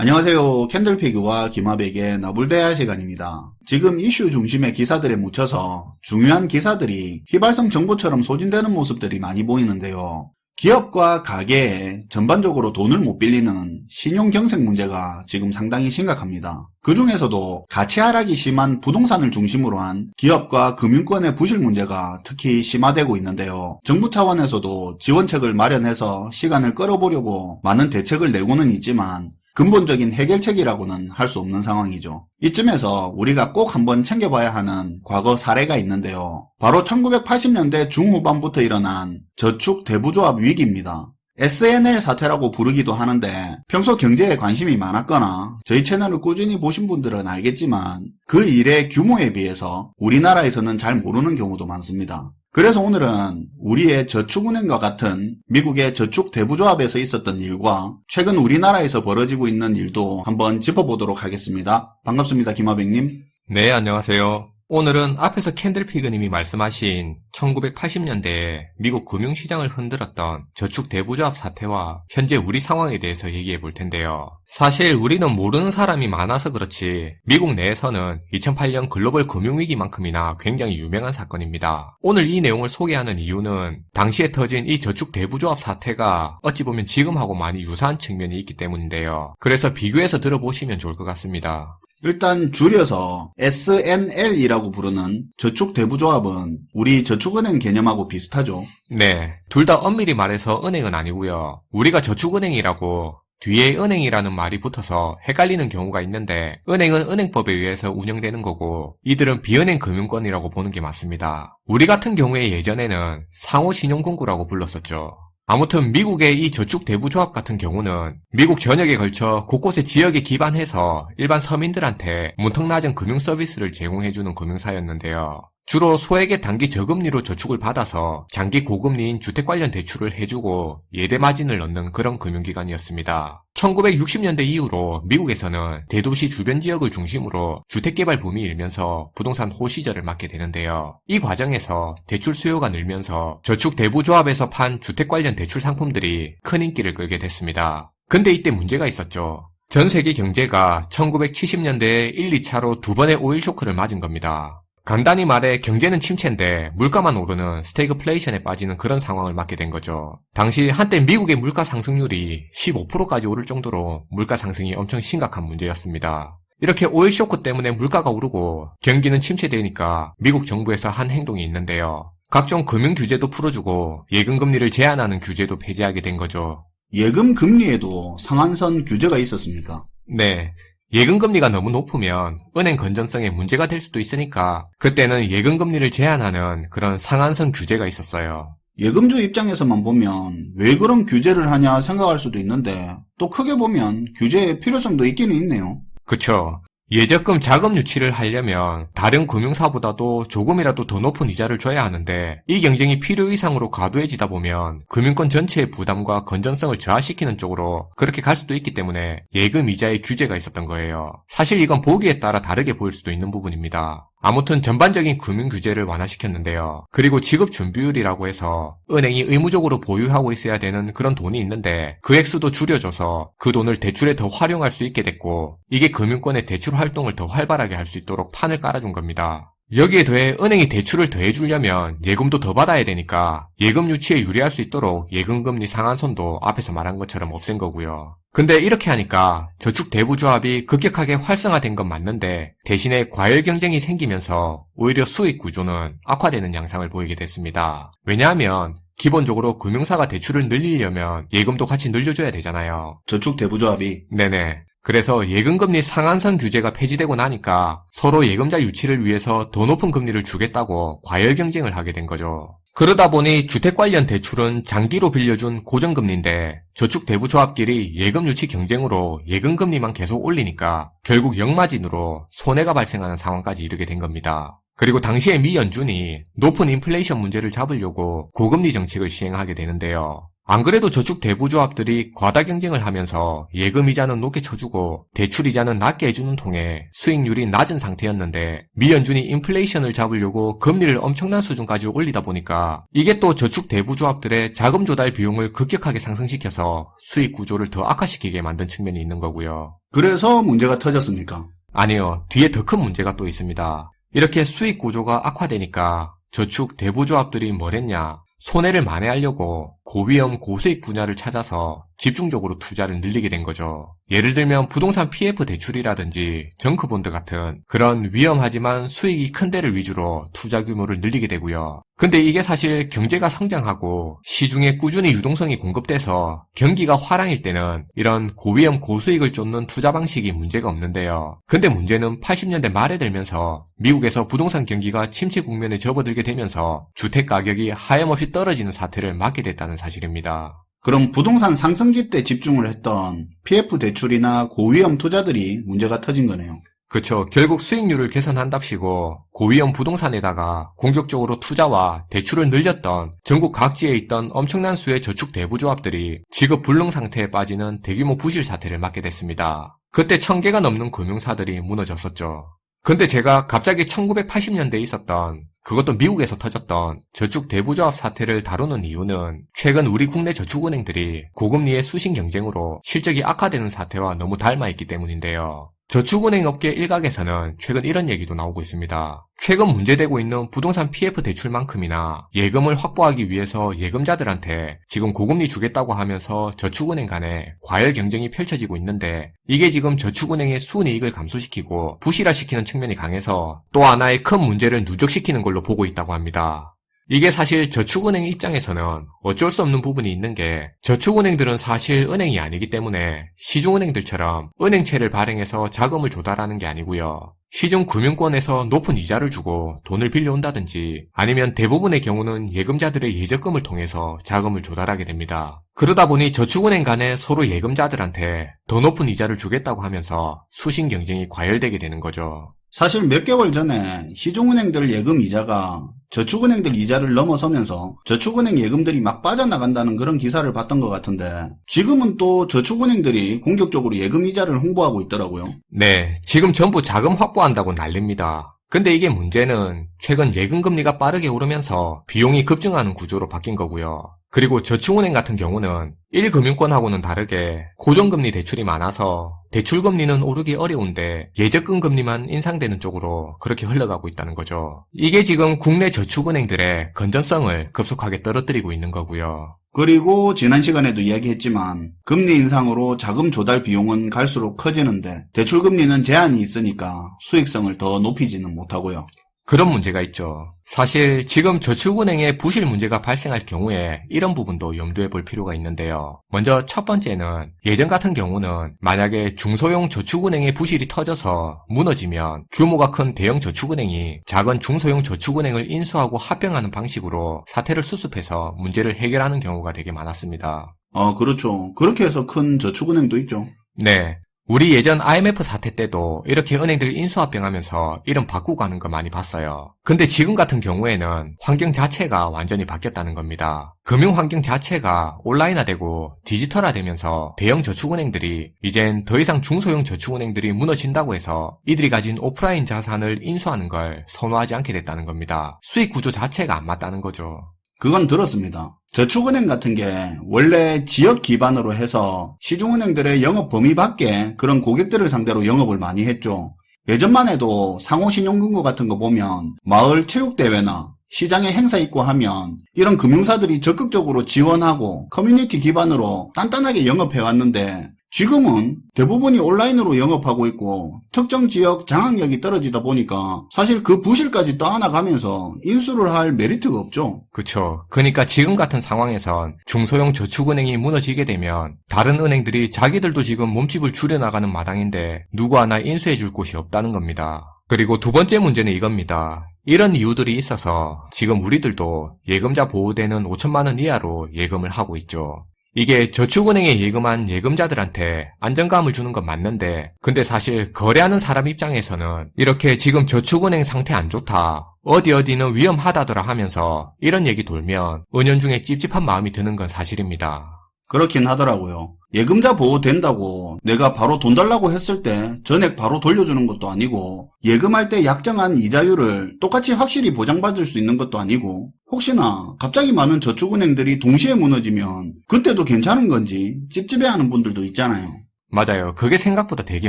안녕하세요. 캔들피그와 김하백의 나불대화 시간입니다. 지금 이슈 중심의 기사들에 묻혀서 중요한 기사들이 휘발성 정보처럼 소진되는 모습들이 많이 보이는데요. 기업과 가게에 전반적으로 돈을 못 빌리는 신용 경색 문제가 지금 상당히 심각합니다. 그 중에서도 가치 하락이 심한 부동산을 중심으로 한 기업과 금융권의 부실 문제가 특히 심화되고 있는데요. 정부 차원에서도 지원책을 마련해서 시간을 끌어보려고 많은 대책을 내고는 있지만 근본적인 해결책이라고는 할 수 없는 상황이죠. 이쯤에서 우리가 꼭 한번 챙겨봐야 하는 과거 사례가 있는데요. 바로 1980년대 중후반부터 일어난 저축 대부조합 위기입니다. SNL 사태라고 부르기도 하는데 평소 경제에 관심이 많았거나 저희 채널을 꾸준히 보신 분들은 알겠지만 그 일의 규모에 비해서 우리나라에서는 잘 모르는 경우도 많습니다. 그래서 오늘은 우리의 저축은행과 같은 미국의 저축 대부조합에서 있었던 일과 최근 우리나라에서 벌어지고 있는 일도 한번 짚어보도록 하겠습니다. 반갑습니다. 김하백님. 네, 안녕하세요. 오늘은 앞에서 캔들피그님이 말씀하신 1980년대에 미국 금융시장을 흔들었던 저축 대부조합 사태와 현재 우리 상황에 대해서 얘기해 볼 텐데요. 사실 우리는 모르는 사람이 많아서 그렇지 미국 내에서는 2008년 글로벌 금융위기만큼이나 굉장히 유명한 사건입니다. 오늘 이 내용을 소개하는 이유는 당시에 터진 이 저축 대부조합 사태가 어찌 보면 지금하고 많이 유사한 측면이 있기 때문인데요. 그래서 비교해서 들어보시면 좋을 것 같습니다. 일단 줄여서 SNL이라고 부르는 저축 대부조합은 우리 저축은행 개념하고 비슷하죠. 네, 둘 다 엄밀히 말해서 은행은 아니고요. 우리가 저축은행이라고 뒤에 은행이라는 말이 붙어서 헷갈리는 경우가 있는데 은행은 은행법에 의해서 운영되는 거고 이들은 비은행 금융권이라고 보는 게 맞습니다. 우리 같은 경우에 예전에는 상호신용금고라고 불렀었죠. 아무튼 미국의 이 저축 대부조합 같은 경우는 미국 전역에 걸쳐 곳곳의 지역에 기반해서 일반 서민들한테 문턱 낮은 금융 서비스를 제공해주는 금융사였는데요. 주로 소액의 단기 저금리로 저축을 받아서 장기 고금리인 주택 관련 대출을 해주고 예대 마진을 넣는 그런 금융기관이었습니다. 1960년대 이후로 미국에서는 대도시 주변 지역을 중심으로 주택개발 붐이 일면서 부동산 호시절을 맞게 되는데요. 이 과정에서 대출 수요가 늘면서 저축 대부조합에서 판 주택 관련 대출 상품들이 큰 인기를 끌게 됐습니다. 근데 이때 문제가 있었죠. 전 세계 경제가 1970년대에 1, 2차로 두 번의 오일 쇼크를 맞은 겁니다. 간단히 말해 경제는 침체인데 물가만 오르는 스태그플레이션에 빠지는 그런 상황을 맞게 된 거죠. 당시 한때 미국의 물가 상승률이 15%까지 오를 정도로 물가 상승이 엄청 심각한 문제였습니다. 이렇게 오일 쇼크 때문에 물가가 오르고 경기는 침체되니까 미국 정부에서 한 행동이 있는데요. 각종 금융 규제도 풀어주고 예금 금리를 제한하는 규제도 폐지하게 된 거죠. 예금 금리에도 상한선 규제가 있었습니까? 네. 예금금리가 너무 높으면 은행 건전성에 문제가 될 수도 있으니까 그때는 예금금리를 제한하는 그런 상한선 규제가 있었어요. 예금주 입장에서만 보면 왜 그런 규제를 하냐 생각할 수도 있는데 또 크게 보면 규제의 필요성도 있기는 있네요. 그쵸. 예적금 자금 유치를 하려면 다른 금융사보다도 조금이라도 더 높은 이자를 줘야 하는데 이 경쟁이 필요 이상으로 과도해지다 보면 금융권 전체의 부담과 건전성을 저하시키는 쪽으로 그렇게 갈 수도 있기 때문에 예금 이자의 규제가 있었던 거예요. 사실 이건 보기에 따라 다르게 보일 수도 있는 부분입니다. 아무튼 전반적인 금융 규제를 완화시켰는데요. 그리고 지급 준비율이라고 해서 은행이 의무적으로 보유하고 있어야 되는 그런 돈이 있는데 그 액수도 줄여줘서 그 돈을 대출에 더 활용할 수 있게 됐고 이게 금융권의 대출 활동을 더 활발하게 할 수 있도록 판을 깔아준 겁니다. 여기에 더해 은행이 대출을 더 해주려면 예금도 더 받아야 되니까 예금 유치에 유리할 수 있도록 예금금리 상한선도 앞에서 말한 것처럼 없앤 거고요. 근데 이렇게 하니까 저축 대부조합이 급격하게 활성화된 건 맞는데 대신에 과열 경쟁이 생기면서 오히려 수익 구조는 악화되는 양상을 보이게 됐습니다. 왜냐하면 기본적으로 금융사가 대출을 늘리려면 예금도 같이 늘려줘야 되잖아요. 저축 대부조합이. 네네. 그래서 예금금리 상한선 규제가 폐지되고 나니까 서로 예금자 유치를 위해서 더 높은 금리를 주겠다고 과열 경쟁을 하게 된 거죠. 그러다 보니 주택 관련 대출은 장기로 빌려준 고정금리인데 저축 대부조합끼리 예금 유치 경쟁으로 예금금리만 계속 올리니까 결국 역마진으로 손해가 발생하는 상황까지 이르게 된 겁니다. 그리고 당시에 미 연준이 높은 인플레이션 문제를 잡으려고 고금리 정책을 시행하게 되는데요. 안 그래도 저축 대부조합들이 과다 경쟁을 하면서 예금 이자는 높게 쳐주고 대출 이자는 낮게 해주는 통에 수익률이 낮은 상태였는데 미 연준이 인플레이션을 잡으려고 금리를 엄청난 수준까지 올리다 보니까 이게 또 저축 대부조합들의 자금 조달 비용을 급격하게 상승시켜서 수익 구조를 더 악화시키게 만든 측면이 있는 거고요. 그래서 문제가 터졌습니까? 아니요, 뒤에 더 큰 문제가 또 있습니다. 이렇게 수익 구조가 악화되니까 저축 대부조합들이 뭘 했냐? 손해를 만회하려고 고위험 고수익 분야를 찾아서 집중적으로 투자를 늘리게 된 거죠. 예를 들면 부동산 PF 대출이라든지 정크본드 같은 그런 위험하지만 수익이 큰 데를 위주로 투자 규모를 늘리게 되고요. 근데 이게 사실 경제가 성장하고 시중에 꾸준히 유동성이 공급돼서 경기가 화랑일 때는 이런 고위험 고수익을 쫓는 투자 방식이 문제가 없는데요. 근데 문제는 80년대 말에 들면서 미국에서 부동산 경기가 침체 국면에 접어들게 되면서 주택 가격이 하염없이 떨어지는 사태를 맞게 됐다는 사실입니다. 그럼 부동산 상승기 때 집중을 했던 PF 대출이나 고위험 투자들이 문제가 터진 거네요. 그쵸. 결국 수익률을 개선한답시고 고위험 부동산에다가 공격적으로 투자와 대출을 늘렸던 전국 각지에 있던 엄청난 수의 저축 대부조합들이 지급 불능 상태에 빠지는 대규모 부실 사태를 맞게 됐습니다. 그때 1000개가 넘는 금융사들이 무너졌었죠. 근데 제가 갑자기 1980년대에 있었던, 그것도 미국에서 터졌던 저축 대부조합 사태를 다루는 이유는 최근 우리 국내 저축은행들이 고금리의 수신 경쟁으로 실적이 악화되는 사태와 너무 닮아있기 때문인데요. 저축은행 업계 일각에서는 최근 이런 얘기도 나오고 있습니다. 최근 문제되고 있는 부동산 PF 대출만큼이나 예금을 확보하기 위해서 예금자들한테 지금 고금리 주겠다고 하면서 저축은행 간에 과열 경쟁이 펼쳐지고 있는데 이게 지금 저축은행의 순이익을 감소시키고 부실화시키는 측면이 강해서 또 하나의 큰 문제를 누적시키는 걸로 보고 있다고 합니다. 이게 사실 저축은행 입장에서는 어쩔 수 없는 부분이 있는 게 저축은행들은 사실 은행이 아니기 때문에 시중은행들처럼 은행채를 발행해서 자금을 조달하는 게 아니고요. 시중금융권에서 높은 이자를 주고 돈을 빌려온다든지 아니면 대부분의 경우는 예금자들의 예적금을 통해서 자금을 조달하게 됩니다. 그러다 보니 저축은행 간에 서로 예금자들한테 더 높은 이자를 주겠다고 하면서 수신 경쟁이 과열되게 되는 거죠. 사실 몇 개월 전에 시중은행들 예금 이자가 저축은행들 이자를 넘어서면서 저축은행 예금들이 막 빠져나간다는 그런 기사를 봤던 것 같은데 지금은 또 저축은행들이 공격적으로 예금 이자를 홍보하고 있더라고요. 네, 지금 전부 자금 확보한다고 난립니다. 근데 이게 문제는 최근 예금금리가 빠르게 오르면서 비용이 급증하는 구조로 바뀐 거고요. 그리고 저축은행 같은 경우는 1금융권하고는 다르게 고정금리 대출이 많아서 대출금리는 오르기 어려운데 예적금 금리만 인상되는 쪽으로 그렇게 흘러가고 있다는 거죠. 이게 지금 국내 저축은행들의 건전성을 급속하게 떨어뜨리고 있는 거고요. 그리고 지난 시간에도 이야기했지만 금리 인상으로 자금 조달 비용은 갈수록 커지는데 대출금리는 제한이 있으니까 수익성을 더 높이지는 못하고요. 그런 문제가 있죠. 사실 지금 저축은행에 부실 문제가 발생할 경우에 이런 부분도 염두에 볼 필요가 있는데요. 먼저 첫 번째는 예전 같은 경우는 만약에 중소형 저축은행의 부실이 터져서 무너지면 규모가 큰 대형 저축은행이 작은 중소형 저축은행을 인수하고 합병하는 방식으로 사태를 수습해서 문제를 해결하는 경우가 되게 많았습니다. 그렇죠. 그렇게 해서 큰 저축은행도 있죠. 네. 우리 예전 IMF 사태 때도 이렇게 은행들 인수합병하면서 이름 바꾸고 하는 거 많이 봤어요. 근데 지금 같은 경우에는 환경 자체가 완전히 바뀌었다는 겁니다. 금융 환경 자체가 온라인화되고 디지털화되면서 대형 저축은행들이 이젠 더 이상 중소형 저축은행들이 무너진다고 해서 이들이 가진 오프라인 자산을 인수하는 걸 선호하지 않게 됐다는 겁니다. 수익 구조 자체가 안 맞다는 거죠. 그건 들었습니다. 저축은행 같은 게 원래 지역 기반으로 해서 시중은행들의 영업 범위 밖에 그런 고객들을 상대로 영업을 많이 했죠. 예전만 해도 상호신용금고 같은 거 보면 마을 체육대회나 시장에 행사 있고 하면 이런 금융사들이 적극적으로 지원하고 커뮤니티 기반으로 단단하게 영업해왔는데 지금은 대부분이 온라인으로 영업하고 있고 특정 지역 장악력이 떨어지다 보니까 사실 그 부실까지 떠안아가면서 인수를 할 메리트가 없죠. 그쵸. 그러니까 지금 같은 상황에선 중소형 저축은행이 무너지게 되면 다른 은행들이 자기들도 지금 몸집을 줄여나가는 마당인데 누구 하나 인수해줄 곳이 없다는 겁니다. 그리고 두 번째 문제는 이겁니다. 이런 이유들이 있어서 지금 우리들도 예금자 보호대는 5천만 원 이하로 예금을 하고 있죠. 이게 저축은행에 예금한 예금자들한테 안정감을 주는 건 맞는데 근데 사실 거래하는 사람 입장에서는 이렇게 지금 저축은행 상태 안 좋다 어디는 위험하다더라 하면서 이런 얘기 돌면 은연중에 찝찝한 마음이 드는 건 사실입니다. 그렇긴 하더라고요. 예금자 보호 된다고 내가 바로 돈 달라고 했을 때 전액 바로 돌려주는 것도 아니고 예금할 때 약정한 이자율을 똑같이 확실히 보장받을 수 있는 것도 아니고 혹시나 갑자기 많은 저축은행들이 동시에 무너지면 그때도 괜찮은 건지 찝찝해하는 분들도 있잖아요. 맞아요. 그게 생각보다 되게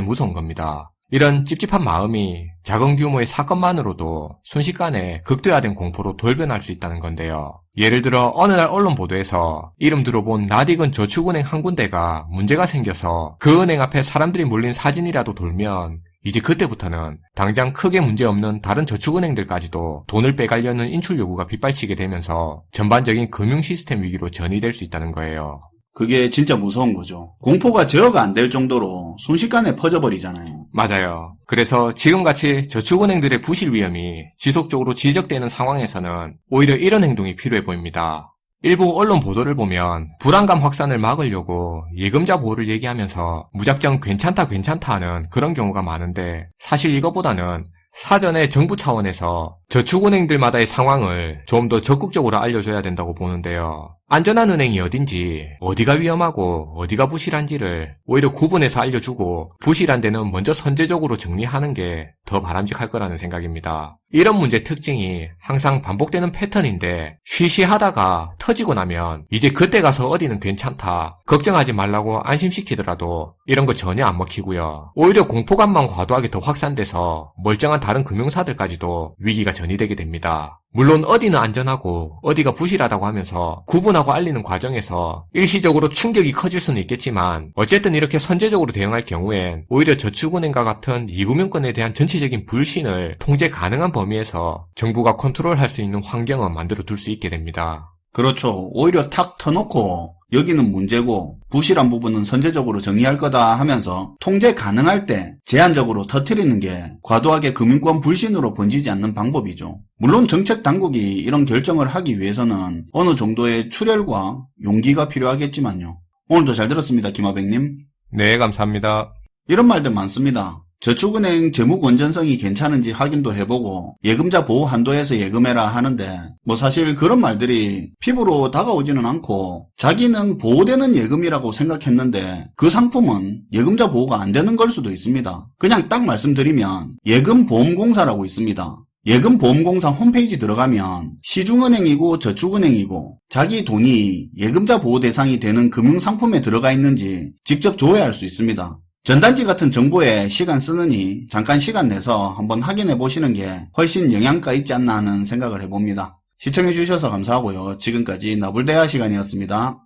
무서운 겁니다. 이런 찝찝한 마음이 작은 규모의 사건만으로도 순식간에 극대화된 공포로 돌변할 수 있다는 건데요. 예를 들어 어느 날 언론 보도에서 이름 들어본 낯익은 저축은행 한 군데가 문제가 생겨서 그 은행 앞에 사람들이 몰린 사진이라도 돌면 이제 그때부터는 당장 크게 문제없는 다른 저축은행들까지도 돈을 빼가려는 인출 요구가 빗발치게 되면서 전반적인 금융 시스템 위기로 전이될 수 있다는 거예요. 그게 진짜 무서운 거죠. 공포가 제어가 안 될 정도로 순식간에 퍼져버리잖아요. 맞아요. 그래서 지금같이 저축은행들의 부실 위험이 지속적으로 지적되는 상황에서는 오히려 이런 행동이 필요해 보입니다. 일부 언론 보도를 보면 불안감 확산을 막으려고 예금자 보호를 얘기하면서 무작정 괜찮다 하는 그런 경우가 많은데 사실 이것보다는 사전에 정부 차원에서 저축은행들마다의 상황을 좀 더 적극적으로 알려줘야 된다고 보는데요. 안전한 은행이 어딘지, 어디가 위험하고 어디가 부실한지를 오히려 구분해서 알려주고 부실한 데는 먼저 선제적으로 정리하는 게 더 바람직할 거라는 생각입니다. 이런 문제 특징이 항상 반복되는 패턴인데 쉬쉬하다가 터지고 나면 이제 그때 가서 어디는 괜찮다, 걱정하지 말라고 안심시키더라도 이런 거 전혀 안 먹히고요. 오히려 공포감만 과도하게 더 확산돼서 멀쩡한 다른 금융사들까지도 위기가 전이되게 됩니다. 물론 어디는 안전하고 어디가 부실하다고 하면서 구분하고 알리는 과정에서 일시적으로 충격이 커질 수는 있겠지만 어쨌든 이렇게 선제적으로 대응할 경우엔 오히려 저축은행과 같은 이금융권에 대한 전체적인 불신을 통제 가능한 범위에서 정부가 컨트롤할 수 있는 환경을 만들어 둘 수 있게 됩니다. 그렇죠. 오히려 탁 터놓고 여기는 문제고 부실한 부분은 선제적으로 정리할 거다 하면서 통제 가능할 때 제한적으로 터뜨리는 게 과도하게 금융권 불신으로 번지지 않는 방법이죠. 물론 정책 당국이 이런 결정을 하기 위해서는 어느 정도의 출혈과 용기가 필요하겠지만요. 오늘도 잘 들었습니다, 김하백님. 네, 감사합니다. 이런 말들 많습니다. 저축은행 재무 건전성이 괜찮은지 확인도 해보고 예금자 보호 한도에서 예금해라 하는데 뭐 사실 그런 말들이 피부로 다가오지는 않고 자기는 보호되는 예금이라고 생각했는데 그 상품은 예금자 보호가 안 되는 걸 수도 있습니다. 그냥 딱 말씀드리면 예금보험공사라고 있습니다. 예금보험공사 홈페이지 들어가면 시중은행이고 저축은행이고 자기 돈이 예금자 보호 대상이 되는 금융상품에 들어가 있는지 직접 조회할 수 있습니다. 전단지 같은 정보에 시간 쓰느니 잠깐 시간 내서 한번 확인해 보시는 게 훨씬 영양가 있지 않나 하는 생각을 해봅니다. 시청해 주셔서 감사하고요. 지금까지 나불대화 시간이었습니다.